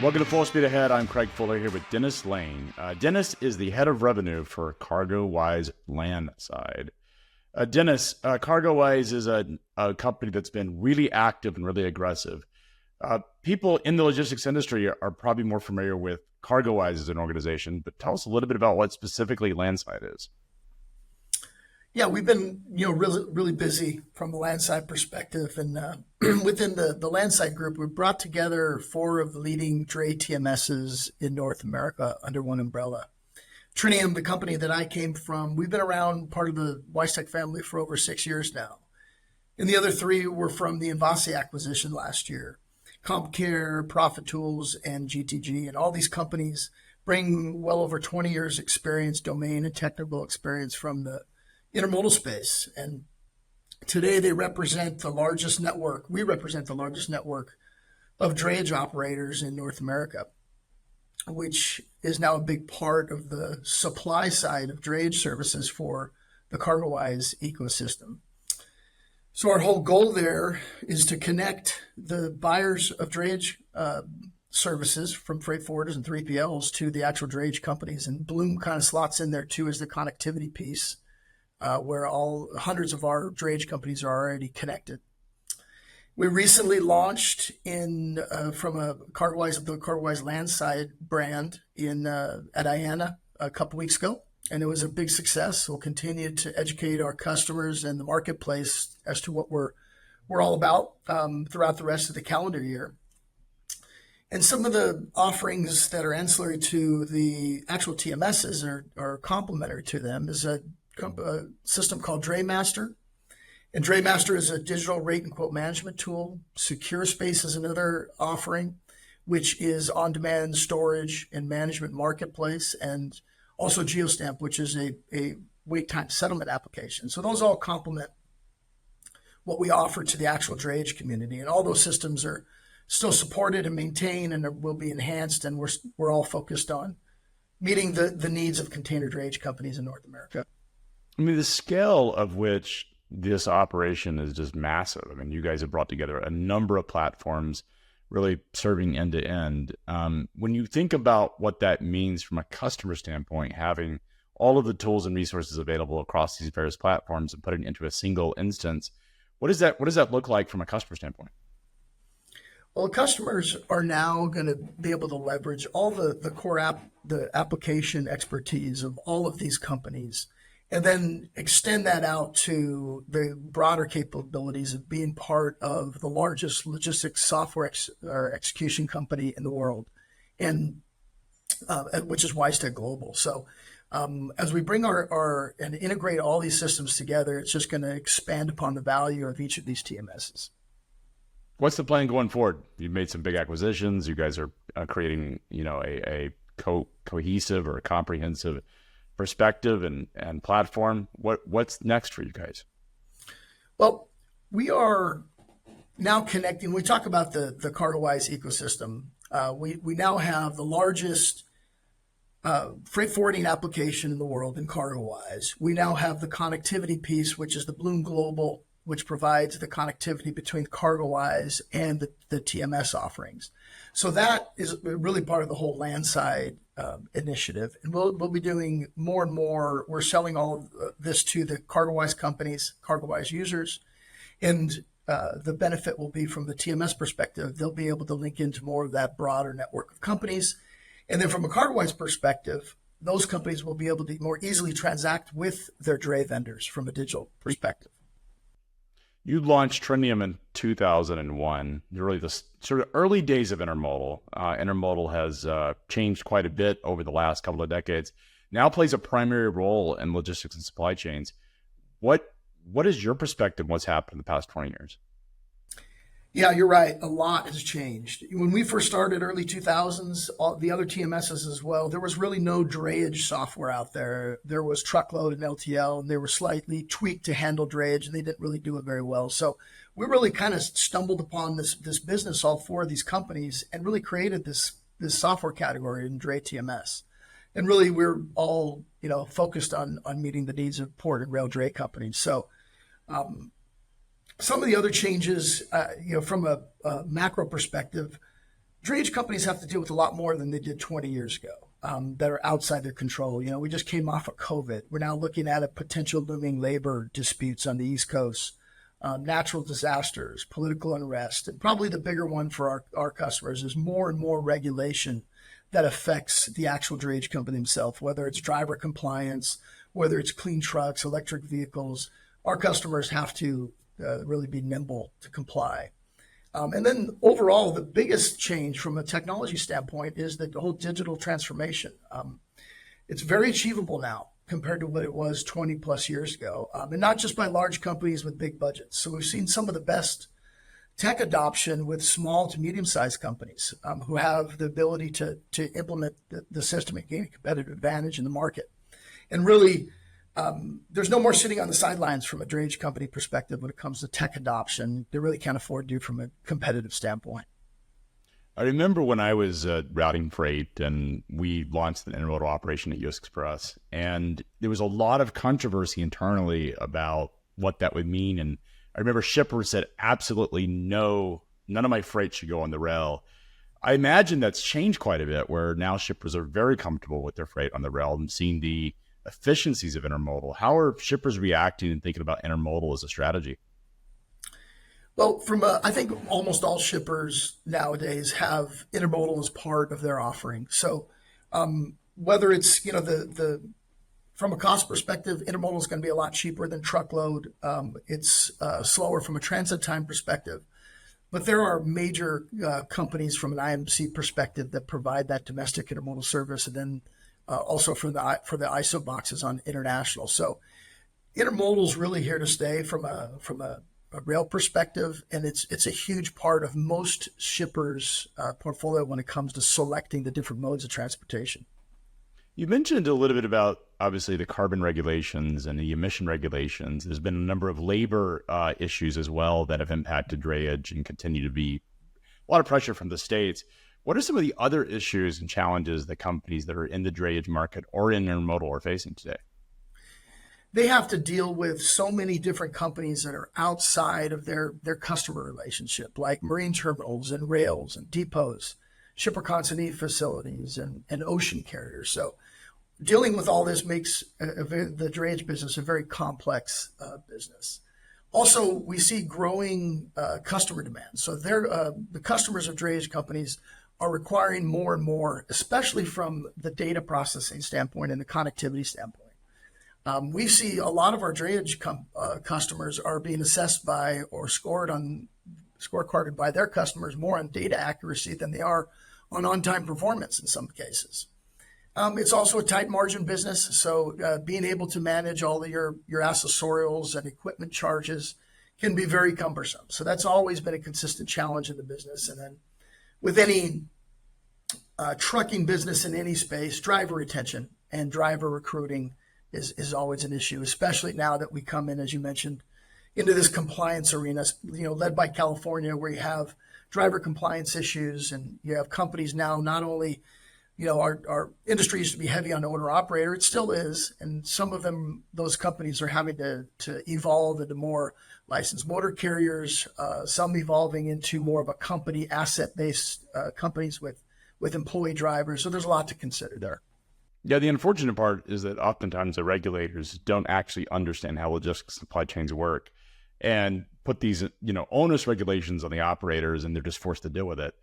Welcome to Full Speed Ahead. I'm Craig Fuller here with Dennis Lane. Dennis is the head of revenue for CargoWise Landside. Dennis, CargoWise is a company that's been really active and really aggressive. People in the logistics industry are probably more familiar with CargoWise as an organization, but tell us a little bit about what specifically Landside is. Yeah, we've been really busy from the Landside perspective, and within the Landside group, we brought together four of the leading dray TMSs in North America under one umbrella. Trinium, the company that I came from, we've been around, part of the WiseTech family, for over 6 years now, and the other three were from the Envase acquisition last year. CompCare, Profit Tools, and GTG, and all these companies bring well over 20 years experience, domain and technical experience from the intermodal space. And today they represent the largest network. We represent the largest network of drayage operators in North America, which is now a big part of the supply side of drayage services for the CargoWise ecosystem. So our whole goal there is to connect the buyers of drayage services from freight forwarders and 3PLs to the actual drayage companies. And Bloom kind of slots in there too as the connectivity piece, where all hundreds of our drayage companies are already connected. We recently launched from the CargoWise Landside brand at IANA a couple weeks ago, and it was a big success. We'll continue to educate our customers and the marketplace as to what we're all about throughout the rest of the calendar year. And some of the offerings that are ancillary to the actual TMSs are complementary to them is a system called Draymaster. And Draymaster is a digital rate and quote management tool. SecureSpace is another offering, which is on-demand storage and management marketplace, and also GeoStamp, which is a wait time settlement application. So those all complement what we offer to the actual drayage community. And all those systems are still supported and maintained and will be enhanced. And we're all focused on meeting the needs of container drayage companies in North America. I mean, the scale of which this operation is just massive. I mean, you guys have brought together a number of platforms really serving end to end. When you think about what that means from a customer standpoint, having all of the tools and resources available across these various platforms and putting it into a single instance, what does that look like from a customer standpoint? Well, customers are now going to be able to leverage all the core the application expertise of all of these companies, and then extend that out to the broader capabilities of being part of the largest logistics software or execution company in the world, and which is WiseTech Global. So as we bring and integrate all these systems together, it's just going to expand upon the value of each of these TMSs. What's the plan going forward? You've made some big acquisitions. You guys are creating, a cohesive or a comprehensive perspective and platform. What's next for you guys? Well, we are now connecting. We talk about the CargoWise ecosystem. We now have the largest freight forwarding application in the world in CargoWise. We now have the connectivity piece, which is the Bloom Global, which provides the connectivity between CargoWise and the TMS offerings. So that is really part of the whole Landside initiative. And we'll be doing more and more. We're selling all of this to the CargoWise companies, CargoWise users. And the benefit will be from the TMS perspective. They'll be able to link into more of that broader network of companies. And then from a CargoWise perspective, those companies will be able to more easily transact with their dray vendors from a digital perspective. You launched Trinium in 2001. You're really the sort of early days of intermodal. Intermodal has changed quite a bit over the last couple of decades. Now plays a primary role in logistics and supply chains. What is your perspective on what's happened in the past 20 years? Yeah, you're right. A lot has changed. When we first started early 2000s, all the other TMSs as well, there was really no drayage software out there. There was truckload and LTL, and they were slightly tweaked to handle drayage, and they didn't really do it very well. So we really kind of stumbled upon this business, all four of these companies, and really created this software category in dray TMS. And really, we're all focused on meeting the needs of port and rail dray companies. So some of the other changes, from a macro perspective, drayage companies have to deal with a lot more than they did 20 years ago that are outside their control. We just came off of COVID. We're now looking at a potential looming labor disputes on the East Coast, natural disasters, political unrest, and probably the bigger one for our customers is more and more regulation that affects the actual drayage company themselves, whether it's driver compliance, whether it's clean trucks, electric vehicles. Our customers have to really be nimble to comply. And then overall, the biggest change from a technology standpoint is the whole digital transformation. It's very achievable now compared to what it was 20 plus years ago, and not just by large companies with big budgets. So we've seen some of the best tech adoption with small to medium-sized companies who have the ability to implement the system and gain a competitive advantage in the market. And really, there's no more sitting on the sidelines from a drayage company perspective when it comes to tech adoption. They really can't afford to from a competitive standpoint. I remember when I was routing freight and we launched an intermodal operation at US Express, and there was a lot of controversy internally about what that would mean. And I remember shippers said, absolutely no, none of my freight should go on the rail. I imagine that's changed quite a bit, where now shippers are very comfortable with their freight on the rail and seeing the efficiencies of intermodal. How are shippers reacting and thinking about intermodal as a strategy? Well, I think almost all shippers nowadays have intermodal as part of their offering. So whether it's, from a cost perspective, intermodal is going to be a lot cheaper than truckload. It's slower from a transit time perspective. But there are major companies from an IMC perspective that provide that domestic intermodal service, and then also for the ISO boxes on international. So intermodal is really here to stay from a rail perspective, and it's a huge part of most shippers' portfolio when it comes to selecting the different modes of transportation. You mentioned a little bit about, obviously, the carbon regulations and the emission regulations. There's been a number of labor issues as well that have impacted drayage and continue to be a lot of pressure from the states. What are some of the other issues and challenges that companies that are in the drayage market or in intermodal are facing today? They have to deal with so many different companies that are outside of their customer relationship, like marine terminals and rails and depots, shipper consignee facilities, and ocean carriers. So dealing with all this makes the drayage business a very complex business. Also, we see growing customer demand. So the customers of drayage companies are requiring more and more, especially from the data processing standpoint and the connectivity standpoint. We see a lot of our drayage customers are being assessed by or scorecarded by their customers more on data accuracy than they are on-time performance in some cases. It's also a tight margin business, so being able to manage all of your accessorials and equipment charges can be very cumbersome. So that's always been a consistent challenge in the business. And then with any trucking business in any space, driver retention and driver recruiting is always an issue, especially now that we come in, as you mentioned, into this compliance arena, led by California, where you have driver compliance issues and you have companies now, not only, our industry used to be heavy on owner operator, it still is. And some of them, those companies are having to evolve into more licensed motor carriers, some evolving into more of a company asset-based companies with employee drivers. So there's a lot to consider there. Yeah, the unfortunate part is that oftentimes the regulators don't actually understand how logistics supply chains work and put these, onerous regulations on the operators, and they're just forced to deal with it.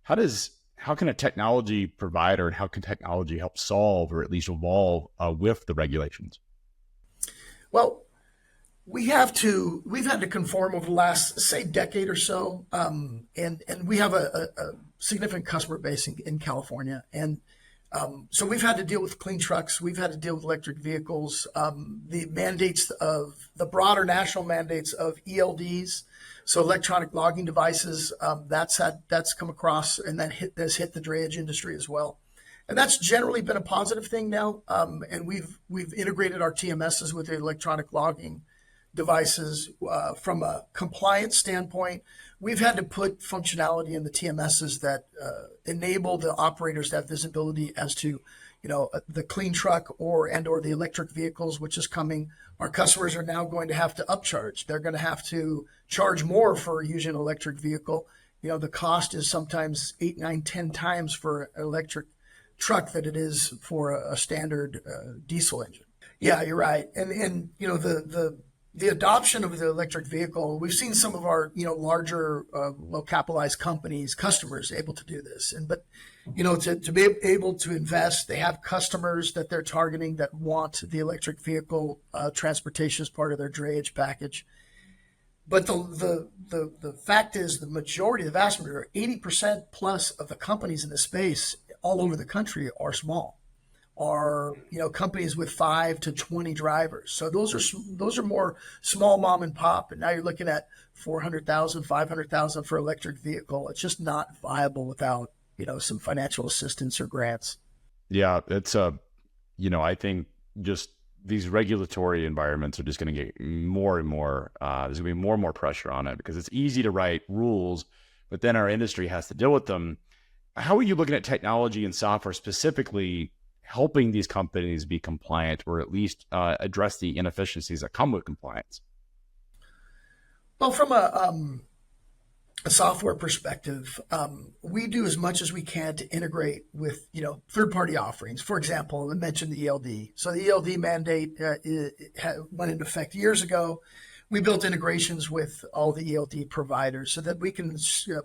How can a technology provider and how can technology help solve or at least evolve with the regulations? Well, we've had to conform over the last, say, decade or so, and we have a significant customer base in California, and so we've had to deal with clean trucks. We've had to deal with electric vehicles. The mandates of the broader national mandates of ELDs, so electronic logging devices, that's come across, and that's hit the drayage industry as well. And that's generally been a positive thing now. And we've integrated our TMSs with the electronic logging devices. From a compliance standpoint, we've had to put functionality in the TMSs that enable the operators to have visibility as to, the clean truck or the electric vehicles, which is coming. Our customers are now going to have to upcharge. They're going to have to charge more for using an electric vehicle. The cost is sometimes 8, 9, 10 times for an electric truck that it is for a standard diesel engine. Yeah, you're right. And the adoption of the electric vehicle, we've seen some of our larger well capitalized companies, customers able to do this. But to be able to invest, they have customers that they're targeting that want the electric vehicle transportation as part of their drayage package. But the fact is, the vast majority, 80% plus of the companies in the space all over the country are small, are companies with 5 to 20 drivers. So those are more small mom and pop. And now you're looking at 400,000, 500,000 for electric vehicle. It's just not viable without some financial assistance or grants. Yeah, it's I think just these regulatory environments are just going to get more and more. There's going to be more and more pressure on it because it's easy to write rules, but then our industry has to deal with them. How are you looking at technology and software specifically helping these companies be compliant, or at least address the inefficiencies that come with compliance? Well, from a software perspective, we do as much as we can to integrate with third-party offerings. For example, I mentioned the ELD. So the ELD mandate went into effect years ago. We built integrations with all the ELD providers so that we can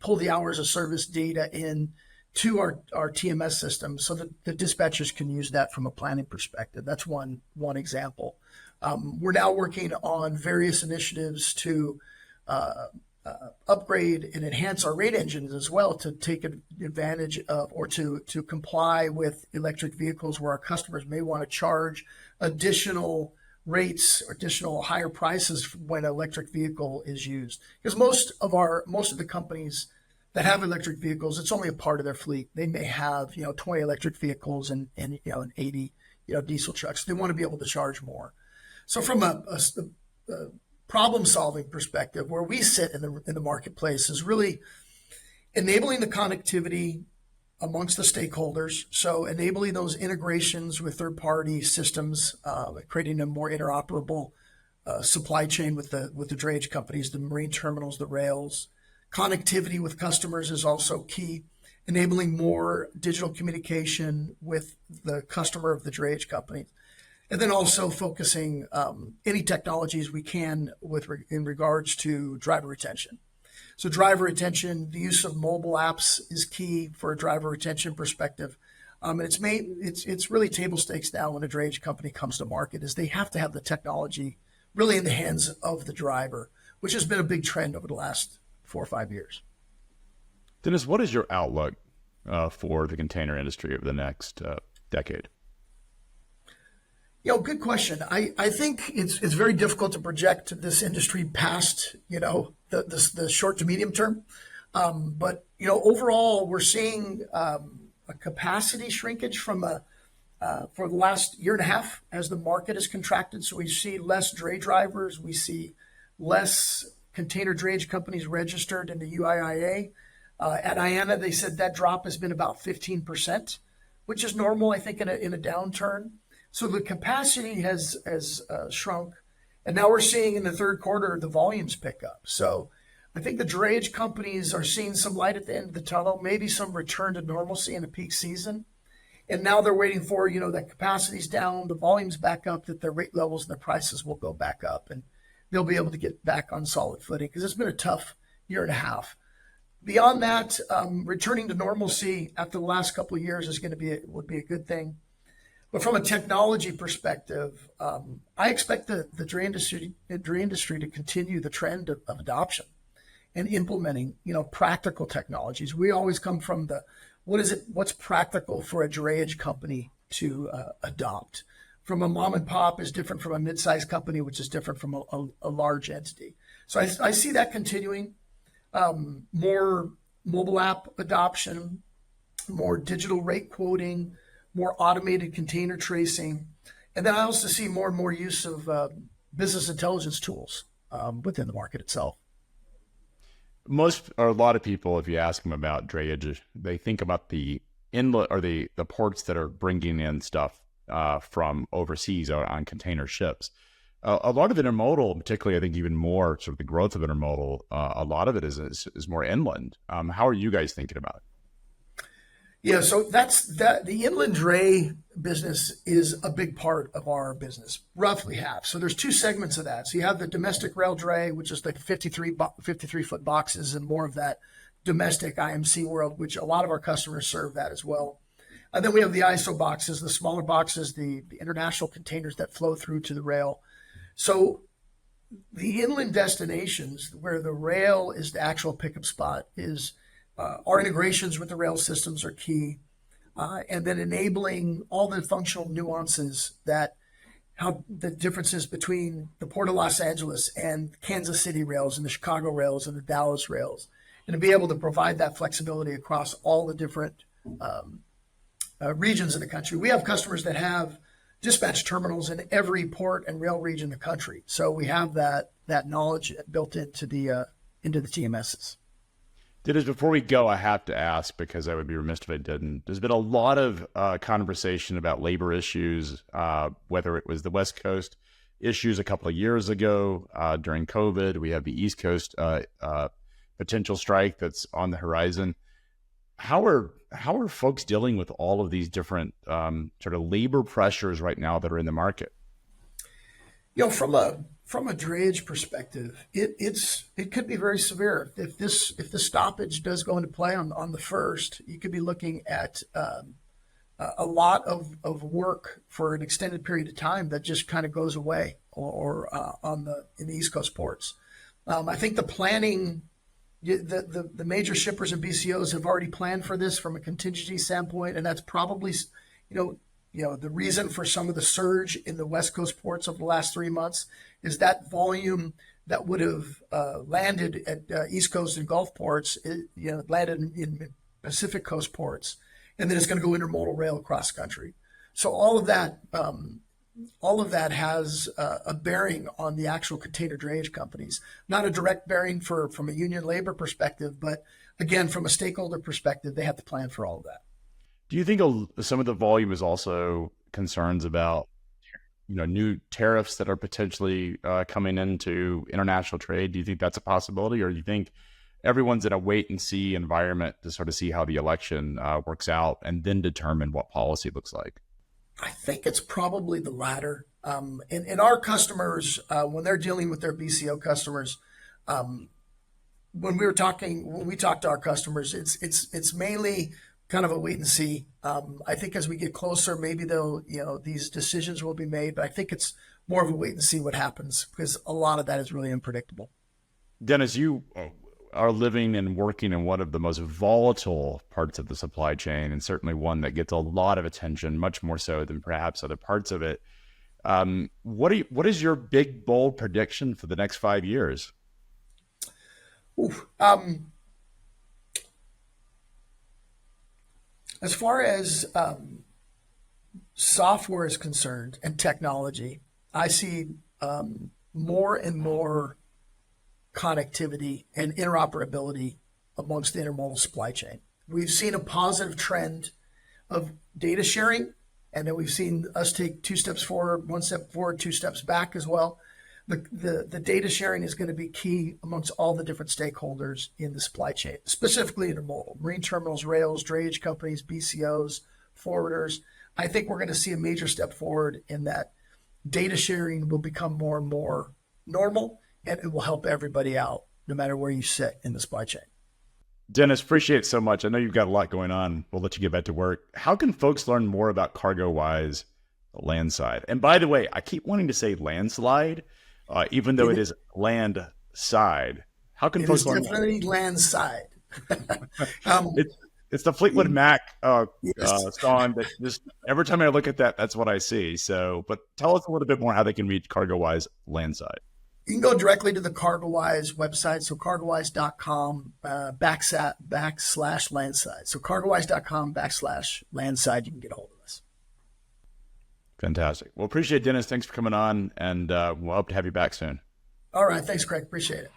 pull the hours of service data in to our TMS system so that the dispatchers can use that from a planning perspective. That's one example. We're now working on various initiatives to upgrade and enhance our rate engines as well to take advantage of or to comply with electric vehicles where our customers may want to charge additional rates or additional higher prices when an electric vehicle is used. Because most of the companies that have electric vehicles, it's only a part of their fleet. They may have 20 electric vehicles and 80 diesel trucks. They want to be able to charge more. So from a problem-solving perspective, where we sit in the marketplace is really enabling the connectivity amongst the stakeholders. So enabling those integrations with third-party systems, creating a more interoperable supply chain with the drayage companies, the marine terminals, the rails. Connectivity with customers is also key. Enabling more digital communication with the customer of the drayage company. And then also focusing any technologies we can in regards to driver retention. So driver retention, the use of mobile apps is key for a driver retention perspective. And it's really table stakes now when a drayage company comes to market is they have to have the technology really in the hands of the driver, which has been a big trend over the last 4 or 5 years. Dennis, what is your outlook for the container industry over the next decade? Good question. I think it's very difficult to project this industry past, the short to medium term. But overall, we're seeing a capacity shrinkage for the last year and a half as the market has contracted. So we see less dray drivers. We see less container drayage companies registered in the UIIA. At IANA, they said that drop has been about 15%, which is normal, I think, in a downturn. So the capacity has shrunk, and now we're seeing in the third quarter the volumes pick up. So I think the drayage companies are seeing some light at the end of the tunnel, maybe some return to normalcy in the peak season. And now they're waiting for, that capacity's down, the volume's back up, that their rate levels and their prices will go back up, and they'll be able to get back on solid footing because it's been a tough year and a half. Beyond that, returning to normalcy after the last couple of years would be a good thing. But from a technology perspective, I expect the dray industry to continue the trend of adoption and implementing, practical technologies. We always come from what's practical for a drayage company to adopt. From a mom and pop is different from a mid-sized company, which is different from a large entity. So I see that continuing. More mobile app adoption, more digital rate quoting, more automated container tracing. And then I also see more and more use of business intelligence tools within the market itself. A lot of people, if you ask them about drayage, they think about the inlet or the ports that are bringing in stuff from overseas on container ships. A lot of intermodal, particularly, I think even more sort of the growth of intermodal, a lot of it is more inland. How are you guys thinking about it? Yeah, so that's that. The inland dray business is a big part of our business, roughly half. So there's two segments of that. So you have the domestic rail dray, which is like 53-foot boxes and more of that domestic IMC world, which a lot of our customers serve that as well. And then we have the ISO boxes, the smaller boxes, the international containers that flow through to the rail. So the inland destinations where the rail is the actual pickup spot is our integrations with the rail systems are key, and then enabling all the functional nuances that how the differences between the Port of Los Angeles and Kansas City rails and the Chicago rails and the Dallas rails, and to be able to provide that flexibility across all the different regions in the country. We have customers that have dispatch terminals in every port and rail region in the country, so we have that knowledge built into the TMSs. Dennis, before we go, I have to ask because I would be remiss if I didn't. There's been a lot of conversation about labor issues, whether it was the West Coast issues a couple of years ago during COVID. We have the East Coast potential strike that's on the horizon. How are folks dealing with all of these different sort of labor pressures right now that are in the market? You know, from a drayage perspective, it could be very severe. If the stoppage does go into play on the first, you could be looking at a lot of work for an extended period of time that just kind of goes away, or in the East Coast ports. I think the planning, the major shippers and BCOs have already planned for this from a contingency standpoint, and that's probably the reason for some of the surge in the West Coast ports over the last 3 months is that volume that would have landed at East Coast and Gulf ports, landed in Pacific Coast ports, and then it's going to go intermodal rail across the country. So all of that has a bearing on the actual container drayage companies. Not a direct bearing from a union labor perspective, but again, from a stakeholder perspective, they have to plan for all of that. Do you think some of the volume is also concerns about, new tariffs that are potentially coming into international trade? Do you think that's a possibility, or do you think everyone's in a wait and see environment to sort of see how the election works out and then determine what policy looks like? I think it's probably the latter. And our customers, when they're dealing with their BCO customers, when we talk to our customers, it's mainly kind of a wait and see. I think as we get closer, maybe these decisions will be made, but I think it's more of a wait and see what happens because a lot of that is really unpredictable. Dennis, you are living and working in one of the most volatile parts of the supply chain, and certainly one that gets a lot of attention, much more so than perhaps other parts of it. What is your big, bold prediction for the next 5 years? As far as software is concerned and technology, I see more and more connectivity and interoperability amongst the intermodal supply chain. We've seen a positive trend of data sharing, and then we've seen us take 2 steps forward, 1 step forward, 2 steps back as well. The data sharing is going to be key amongst all the different stakeholders in the supply chain, specifically intermodal, marine terminals, rails, drayage companies, BCOs, forwarders. I think we're going to see a major step forward in that data sharing will become more and more normal, and it will help everybody out no matter where you sit in the supply chain. Dennis, appreciate it so much. I know you've got a lot going on. We'll let you get back to work. How can folks learn more about CargoWise landside? And by the way, I keep wanting to say landslide, even though it is land side. How can folks learn? It's definitely land side. It's the Fleetwood Mac Yes. song that just every time I look at that, that's what I see. So, but tell us a little bit more how they can reach CargoWise landside. You can go directly to the CargoWise website, so cargowise.com /landside. So cargowise.com /landside, you can get a hold of us. Fantastic. Well, appreciate it, Dennis. Thanks for coming on, and we'll hope to have you back soon. All right. Thanks, Craig. Appreciate it.